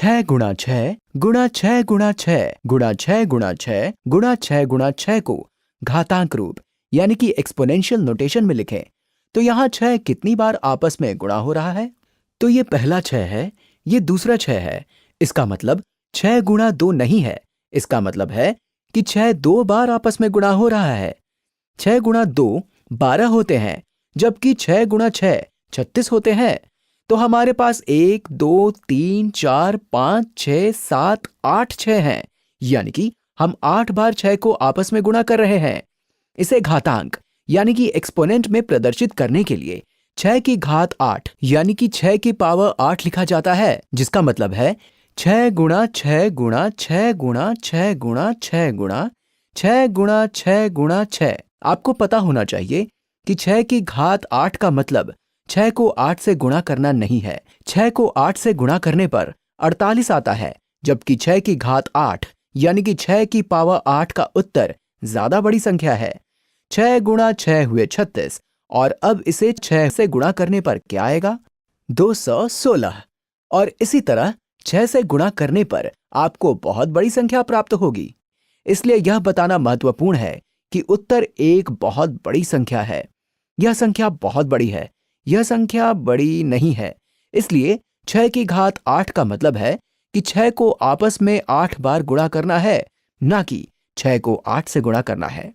6 गुणा 6 गुणा 6 गुणा 6 गुणा 6 गुणा 6 गुणा 6 गुणा 6 को घातांक रूप यानी कि एक्सपोनेंशियल नोटेशन में लिखें तो यहाँ 6 कितनी बार आपस में गुणा हो रहा है? तो ये पहला 6 है, ये दूसरा 6 है। इसका मतलब 6 गुणा 2 नहीं है। इसका मतलब है कि 6 2 बार आपस में गुणा हो रहा है। 6 गुणा 2 12 होते हैं, जबकि 6 गुणा 6 36 होते हैं। तो हमारे पास 1 2 3 4 5 6 7 8 6 हैं, यानी कि हम 8 बार 6 को आपस में गुणा कर रहे हैं। इसे घातांक यानी कि एक्सपोनेंट में प्रदर्शित करने के लिए 6 की घात 8 यानी कि 6 की पावर 8 लिखा जाता है, जिसका मतलब है 6 गुणा 6 गुणा 6 गुणा 6 गुणा 6 गुणा 6 गुणा 6 गुणा 6। आपको पता होना चाहिए कि 6 की घात 8 का मतलब 6 को 8 से गुणा करना नहीं है। 6 को 8 से गुणा करने पर 48 आता है, जबकि 6 की घात 8 यानी कि 6 की पावर 8 का उत्तर ज्यादा बड़ी संख्या है। 6 गुणा 6 हुए 36 और अब इसे 6 से गुणा करने पर क्या आएगा? 216। और इसी तरह 6 से गुणा करने पर आपको बहुत बड़ी संख्या प्राप्त होगी। इसलिए यह बताना महत्वपूर्ण है कि उत्तर एक बहुत बड़ी संख्या है। यह संख्या बहुत बड़ी है, यह संख्या बड़ी नहीं है। इसलिए 6 की घात 8 का मतलब है कि 6 को आपस में 8 बार गुणा करना है, ना कि 6 को 8 से गुणा करना है।